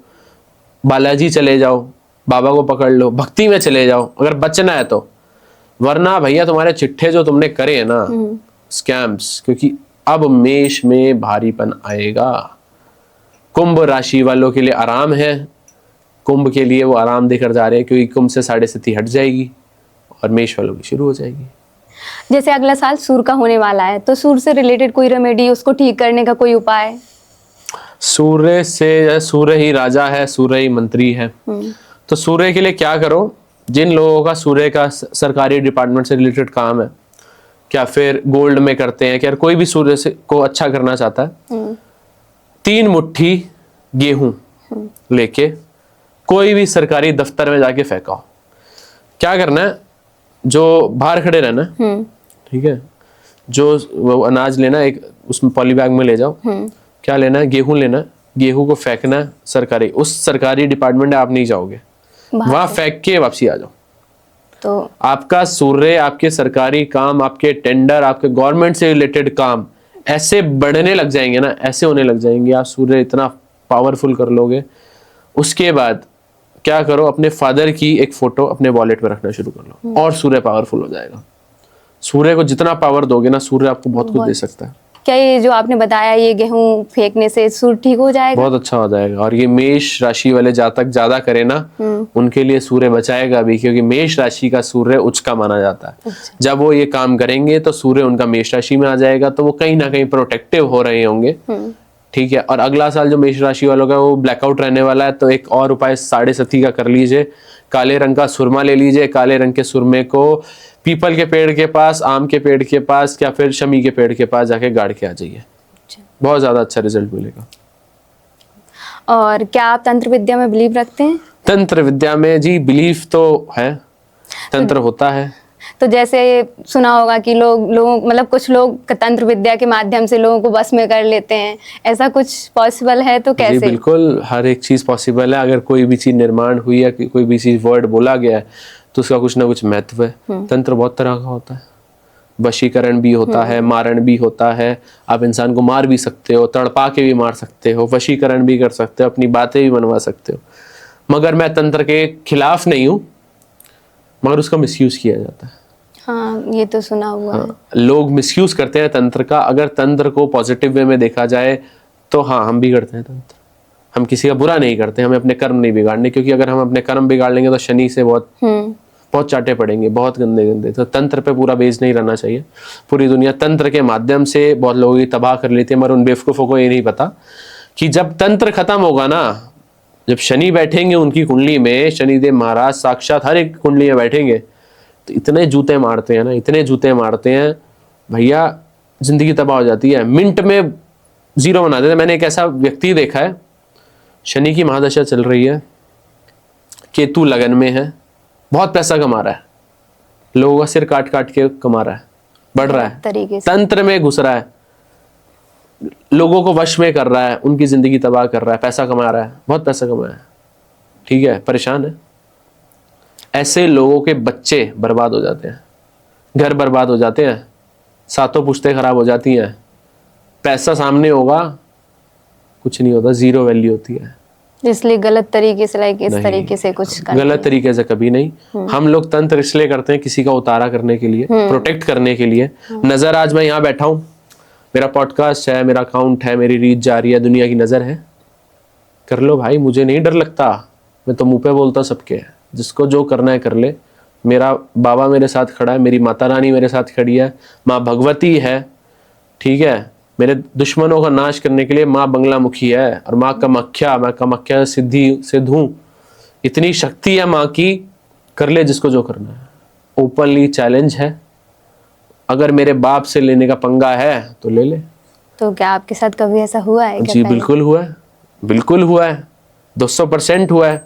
बालाजी चले जाओ, बाबा को पकड़ लो, भक्ति में चले जाओ अगर बचना है तो। वरना भैया तुम्हारे चिट्ठे जो तुमने करे हैं ना, स्कैम्स, क्योंकि अब मेष में भारीपन आएगा। कुंभ राशि वालों के लिए आराम है, कुंभ के लिए वो आराम देकर जा रहे हैं, क्योंकि कुंभ से 7.5 हट जाएगी और मेष वालों की शुरू हो जाएगी। जैसे अगला साल सूर्य का होने वाला है, तो सूर्य से रिलेटेड कोई रेमेडी, उसको ठीक करने का कोई उपाय? सूर्य से, सूर्य ही राजा है, सूर्य ही मंत्री है। तो सूर्य के लिए क्या करो, जिन लोगों का सूर्य का सरकारी डिपार्टमेंट से रिलेटेड काम है, क्या फिर गोल्ड में करते हैं, क्या कोई भी सूर्य से को अच्छा करना चाहता है, 3 मुट्ठी गेहूं लेके कोई भी सरकारी दफ्तर में जाके फेंकाओ। क्या करना है, जो बाहर खड़े रहना, ठीक है, जो वो अनाज लेना, एक उसमें पॉली बैग में ले जाओ। क्या लेना है, गेहूं लेना है, गेहूं को फेंकना है सरकारी, उस सरकारी डिपार्टमेंट में आप नहीं जाओगे, वहां फेंक के वापसी आ जाओ। तो आपका सूर्य, आपके सरकारी काम, आपके टेंडर, आपके गवर्नमेंट से रिलेटेड काम ऐसे बढ़ने लग जाएंगे ना, ऐसे होने लग जाएंगे, आप सूर्य इतना पावरफुल कर लोगे। उसके बाद क्या करो, अपने फादर की एक फोटो अपने वॉलेट में रखना शुरू कर लो और सूर्य पावरफुल हो जाएगा। सूर्य को जितना पावर दोगे ना, सूर्य आपको बहुत कुछ दे सकता है। क्या ये जो आपने बताया, ये गेहूं फेंकने से सूर्य ठीक हो जाएगा? बहुत अच्छा हो जाएगा। और ये मेष राशि वाले जातक ज्यादा करे ना, उनके लिए सूर्य बचाएगा भी, क्योंकि मेष राशि का सूर्य उच्च का माना जाता है। अच्छा। जब वो ये काम करेंगे तो सूर्य उनका मेष राशि में आ जाएगा, तो वो कहीं ना कहीं प्रोटेक्टिव हो रहे होंगे, ठीक है। और अगला साल जो मेष राशि वालों का वो ब्लैकआउट रहने वाला है, तो एक और उपाय 7.5 का कर लीजिए। काले रंग का सुरमा ले लीजिए, काले रंग के सुरमे को पीपल के पेड़ के पास, आम के पेड़ के पास या फिर शमी के पेड़ के पास जाके गाड़ के आ जाइए, बहुत ज्यादा अच्छा रिजल्ट मिलेगा। और क्या आप तंत्र विद्या में बिलीव रखते हैं? तंत्र विद्या में जी बिलीव तो है, तंत्र होता है। तो जैसे सुना होगा कि लोग मतलब कुछ लोग तंत्र विद्या के माध्यम से लोगों को बस में कर लेते हैं, ऐसा कुछ पॉसिबल है? तो कैसे? जी बिल्कुल, हर एक चीज पॉसिबल है। अगर कोई भी चीज निर्माण हुई है, कोई भी चीज वर्ड बोला गया है, तो उसका कुछ ना कुछ महत्व है। तंत्र बहुत तरह का होता है, वशीकरण भी होता है, मारण भी होता है। आप इंसान को मार भी सकते हो, तड़पा के भी मार सकते हो, वशीकरण भी कर सकते हो, अपनी बातें भी मनवा सकते हो। मगर मैं तंत्र के खिलाफ नहीं हूँ, मगर उसका मिसयूज किया जाता है। हाँ, ये तो सुना हुआ है। लोग मिसयूज करते हैं तंत्र का। अगर तंत्र को पॉजिटिव वे में देखा जाए तो हाँ, हम भी करते हैं तंत्र। हम किसी का बुरा नहीं करते, हमें अपने कर्म नहीं बिगाड़ने, क्योंकि अगर हम अपने कर्म बिगाड़ लेंगे तो शनि से बहुत चाटे पड़ेंगे, बहुत गंदे गंदे। तो तंत्र पे पूरा बेस नहीं रहना चाहिए। पूरी दुनिया तंत्र के माध्यम से बहुत लोगों की तबाह कर लेती है, मगर उन बेवकूफ़ों को ये नहीं पता कि जब तंत्र खत्म होगा ना, जब शनि बैठेंगे उनकी कुंडली में, शनिदेव महाराज साक्षात हर एक कुंडली में बैठेंगे, तो इतने जूते मारते हैं ना, इतने जूते मारते हैं भैया, जिंदगी तबाह हो जाती है। मिनट में 0 बना देते हैं। मैंने एक ऐसा व्यक्ति देखा है, शनि की महादशा चल रही है, केतु लगन में है, बहुत पैसा कमा रहा है, लोगों का सिर काट काट के कमा रहा है, बढ़ रहा है, तरीके से तंत्र में घुस रहा है, लोगों को वश में कर रहा है, उनकी जिंदगी तबाह कर रहा है, पैसा कमा रहा है, बहुत पैसा कमाया है, ठीक है, परेशान है। ऐसे लोगों के बच्चे बर्बाद हो जाते हैं, घर बर्बाद हो जाते हैं, सातों पुश्तें खराब हो जाती हैं। पैसा सामने होगा, कुछ नहीं होता, 0 वैल्यू होती है। इसलिए गलत तरीके से, लाइक इस तरीके से कुछ गलत तरीके से कभी नहीं। हम लोग तंत्र इसलिए करते हैं किसी का उतारा करने के लिए, प्रोटेक्ट करने के लिए। नजर आज मैं यहाँ बैठा हूँ, मेरा पॉडकास्ट है, मेरा अकाउंट है, मेरी रीच जा रही है, दुनिया की नज़र है, कर लो भाई, मुझे नहीं डर लगता। मैं तो मुंह पे बोलता हूँ सबके, जिसको जो करना है कर ले। मेरा बाबा मेरे साथ खड़ा है, मेरी माता रानी मेरे साथ खड़ी है, माँ भगवती है, ठीक है। मेरे दुश्मनों का नाश करने के लिए माँ बंगलामुखी है, और माँ कामाख्या, मैं कामाख्या सिद्ध हूँ। इतनी शक्ति है माँ की, कर ले जिसको जो करना है। ओपनली चैलेंज है, अगर मेरे बाप से लेने का पंगा है तो ले ले। तो क्या आपके साथ कभी ऐसा हुआ है क्या? जी बिल्कुल हुआ है, बिल्कुल हुआ है, 200% हुआ है।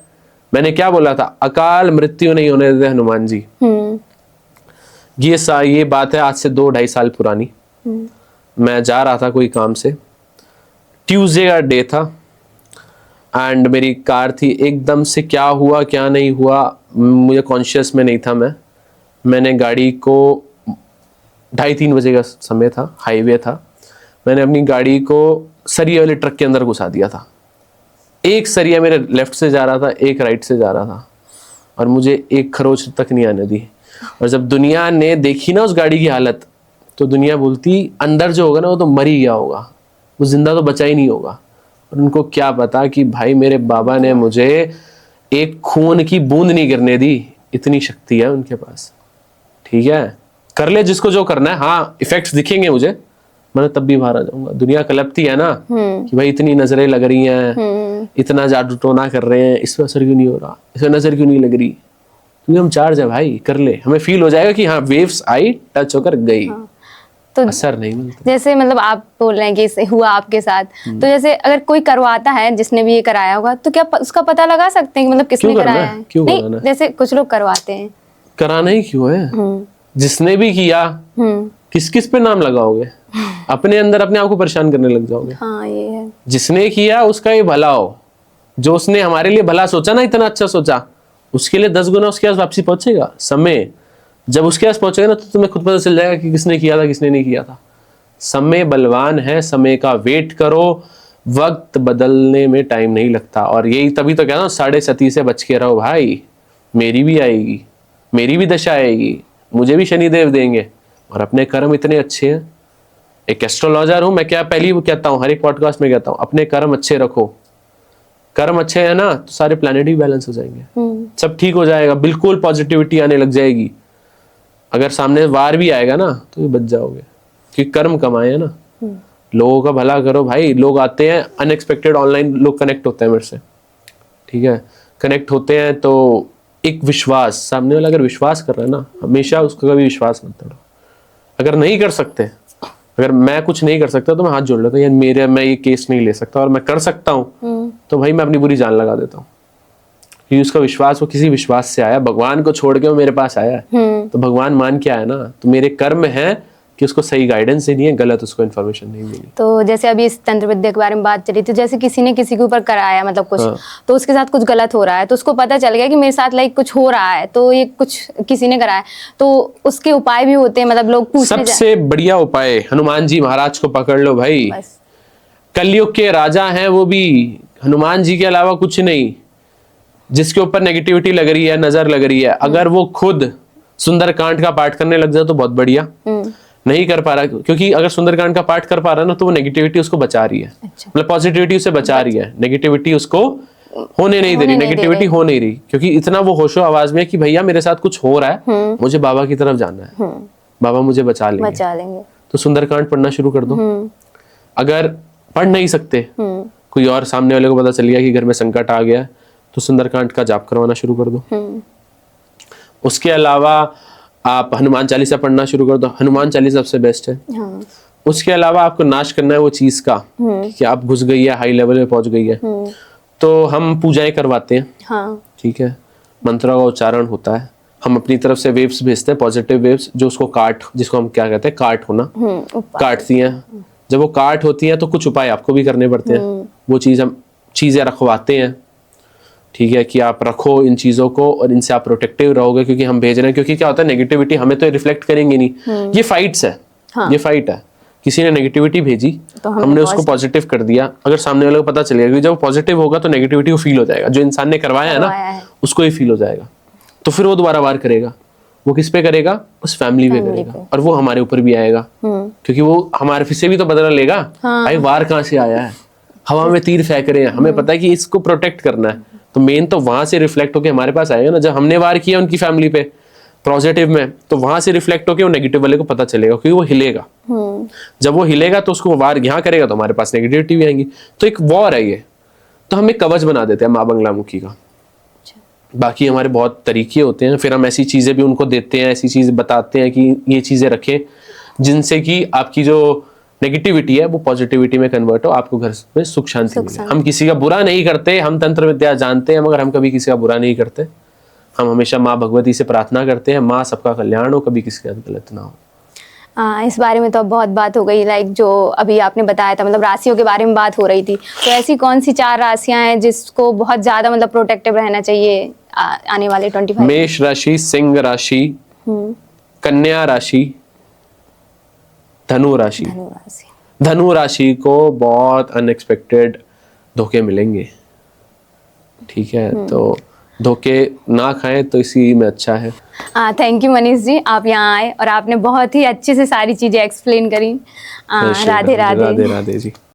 मैंने क्या बोला था, अकाल मृत्यु नहीं होने देते हनुमान जी। ये बात है आज से 2-2.5 साल पुरानी। मैं जा रहा था कोई काम से, ट्यूसडे का डे था, एंड मेरी कार थी। एकदम से क्या हुआ क्या नहीं हुआ मुझे कॉन्शियस में नहीं था। मैंने गाड़ी को 2:30-3 बजे का समय था, हाईवे था, मैंने अपनी गाड़ी को सरिये वाले ट्रक के अंदर घुसा दिया था। एक सरिया मेरे लेफ्ट से जा रहा था, एक राइट से जा रहा था, और मुझे एक खरोच तक नहीं आने दी। और जब दुनिया ने देखी ना उस गाड़ी की हालत, तो दुनिया बोलती अंदर जो होगा ना वो तो मर ही गया होगा, वो जिंदा तो बचा ही नहीं होगा। और उनको क्या पता कि भाई मेरे बाबा ने मुझे एक खून की बूंद नहीं गिरने दी, इतनी शक्ति है उनके पास। ठीक है, कर ले जिसको जो करना है। हाँ इफेक्ट्स दिखेंगे मुझे, मैं तब भी बाहर आ जाऊंगा। दुनिया कलपती है ना कि भाई इतनी नजरें लग रही हैं, इतना जादू टोना कर रहे हैं, इस पर असर क्यों नहीं हो रहा, इस पर नजर क्यों नहीं लग रही। क्योंकि हम चार्ज है भाई, कर ले, हमें फील हो जाएगा कि हाँ वेव्स आई, टच होकर गई। तो असर नहीं मिलता। जैसे मतलब आप बोल रहे हैं कि इसे हुआ आपके साथ, तो जैसे अगर कोई करवाता है, जिसने भी ये कराया होगा, तो क्या उसका पता लगा सकते हैं कि मतलब किसने कराया है? क्यों नहीं, कराना है? जैसे कुछ लोग करवाते हैं। कराना ही क्यों है? जिसने भी किया, किस किस पे नाम लगाओगे? अपने अंदर अपने आप को परेशान करने लग जाओगे। हाँ ये है। जिसने किया उसका ये भला हो, जो उसने हमारे लिए भला सोचा ना, इतना अच्छा सोचा, उसके लिए 10 गुना उसके पास वापसी पहुंचेगा। समय जब उसके पास पहुंचेगा ना, तो तुम्हें खुद पता चल जाएगा कि किसने किया था किसने नहीं किया था। समय बलवान है, समय का वेट करो, वक्त बदलने में टाइम नहीं लगता। और यही तभी तो कहता हूं, 7:30 से बच के रहो भाई, मेरी भी आएगी, मेरी भी दशा आएगी, मुझे भी शनिदेव देंगे। और अपने कर्म इतने अच्छे हैं, एक एस्ट्रोलॉजर हूं मैं, क्या पहली वो कहता हूं, हर एक पॉडकास्ट में कहता हूं, अपने कर्म अच्छे रखो। कर्म अच्छे है ना, तो सारे प्लैनेट भी बैलेंस हो जाएंगे, सब ठीक हो जाएगा, बिल्कुल पॉजिटिविटी आने लग जाएगी। अगर सामने वार भी आएगा ना, तो भी बच जाओगे, क्योंकि कर्म कमाए है ना। लोगों का भला करो भाई। लोग आते हैं अनएक्सपेक्टेड, ऑनलाइन लोग कनेक्ट होते हैं मेरे से, ठीक है, कनेक्ट होते हैं तो एक विश्वास, सामने वाला अगर विश्वास कर रहा है ना, हमेशा उसका कभी विश्वास मत तोड़ो। अगर नहीं कर सकते, अगर मैं कुछ नहीं कर सकता तो मैं हाथ जोड़ लेता हूँ, यार मैं ये केस नहीं ले सकता, और मैं कर सकता हूँ तो भाई मैं अपनी बुरी जान लगा देता हूँ। क्योंकि उसका विश्वास, वो किसी विश्वास से आया, भगवान को छोड़ के वो मेरे पास आया है, तो भगवान मान के आया ना, तो मेरे कर्म है कि उसको सही गाइडेंस देनी है, गलत उसको इन्फॉर्मेशन नहीं मिली। तो जैसे अभी इस तंत्र विद्या के बारे में बात चली, तो जैसे किसी ने किसी के ऊपर कराया मतलब कुछ, तो उसके साथ कुछ गलत हो रहा है, तो उसको पता चल गया कि मेरे साथ लाइक कुछ हो रहा है, तो ये कुछ किसी ने कराया, तो उसके उपाय भी होते हैं, मतलब लोग पूछने सबसे बढ़िया उपाय हनुमान जी महाराज को पकड़ लो भाई। बस। कलयुग के राजा हैं वो भी, हनुमान जी के अलावा कुछ नहीं। जिसके ऊपर नेगेटिविटी लग रही है, नजर लग रही है, अगर वो खुद सुंदरकांड का पाठ करने लग जाए तो बहुत बढ़िया। नहीं कर पा रहा, क्योंकि अगर सुंदरकांड का पाठ कर पा रहा है ना, तो वो नेगेटिविटी उसको बचा रही है, मतलब पॉजिटिविटी उसे बचा रही है, नेगेटिविटी उसको होने नहीं दे रही, नेगेटिविटी हो नहीं रही, क्योंकि इतना वो होशो आवाज में कि भैया मेरे साथ कुछ हो रहा है, मुझे बाबा की तरफ जाना है, बाबा मुझे बचा लेंगे। तो सुंदरकांड पढ़ना शुरू कर दो। अगर पढ़ नहीं सकते, कोई और सामने वाले को पता चल गया कि घर में संकट आ गया, तो सुंदरकांड का जाप करवाना शुरू कर दो। उसके अलावा आप हनुमान चालीसा पढ़ना शुरू कर दो, हनुमान चालीसा सबसे बेस्ट है। हाँ। उसके अलावा आपको नाश करना है वो चीज का, कि आप घुस गई है, हाई लेवल में पहुंच गई है, तो हम पूजाएं करवाते हैं। हाँ। ठीक है, मंत्रों का उच्चारण होता है, हम अपनी तरफ से वेव्स भेजते हैं, पॉजिटिव वेव्स, जो उसको जिसको हम क्या कहते हैं, काट होना, काटती हैं। जब वो काट होती हैं तो कुछ उपाय आपको भी करने पड़ते हैं, वो चीजें रखवाते हैं, ठीक है, कि आप रखो इन चीजों को और इनसे आप प्रोटेक्टिव रहोगे, क्योंकि हम भेज रहे हैं। क्योंकि क्या होता है, नेगेटिविटी हमें तो रिफ्लेक्ट करेंगे नहीं, ये फाइट्स है। हाँ। ये फाइट है, किसी ने नेगेटिविटी भेजी तो हमने उसको पॉजिटिव कर दिया, अगर सामने वाले को पता चलेगा कि जब पॉजिटिव होगा तो नेगेटिविटी को फील हो जाएगा, जो इंसान ने करवाया है ना उसको ही फील हो जाएगा, तो फिर वो दोबारा वार करेगा, वो किस पे करेगा? उस फैमिली पे करेगा, और वो हमारे ऊपर भी आएगा, क्योंकि वो हमारे से भी तो बदला लेगा। भाई वार कहाँ से आया है, हवा में तीर फेंक रहे हैं, हमें पता है कि इसको प्रोटेक्ट करना है, तो मेन तो वहां से रिफ्लेक्ट होके हमारे पास आएगा ना। जब हमने वार किया उनकी फैमिली पे पॉजिटिव में, तो वहां से रिफ्लेक्ट होके वो नेगेटिव वाले को पता चलेगा, क्योंकि वो हिलेगा। जब वो हिलेगा तो उसको वार यहाँ करेगा तो हमारे पास नेगेटिविटी भी आएंगी। तो एक वॉर है ये, तो हम एक कवच बना देते हैं माँ बंगलामुखी का। बाकी हमारे बहुत तरीके होते हैं, फिर हम ऐसी चीजें भी उनको देते हैं, ऐसी चीजें बताते हैं कि ये चीजें रखें जिनसे कि आपकी जो नेगेटिविटी है वो पॉजिटिविटी में कन्वर्ट हो, आपको घर में सुख शांति मिले। हम किसी का बुरा नहीं करते, हम तंत्र विद्या जानते हैं, मगर हम कभी किसी का बुरा नहीं करते। हम हमेशा माँ भगवती से प्रार्थना करते हैं, माँ सबका कल्याण हो, कभी किसी का गलत ना हो। इस बारे में तो अब बहुत बात हो गई, लाइक जो अभी आपने बताया था, मतलब राशियों के बारे में बात हो रही थी, तो ऐसी कौन सी 4 राशियां हैं जिसको बहुत ज्यादा मतलब प्रोटेक्टिव रहना चाहिए आने वाले 25? मेष राशि, सिंह राशि, कन्या राशि, धनु राशि। धनु राशि को बहुत अनएक्सपेक्टेड धोखे मिलेंगे, ठीक है, तो धोखे ना खाएं तो इसी में अच्छा है। थैंक यू मनीष जी, आप यहाँ आए और आपने बहुत ही अच्छे से सारी चीजें एक्सप्लेन करी। राधे राधे। राधे राधे जी।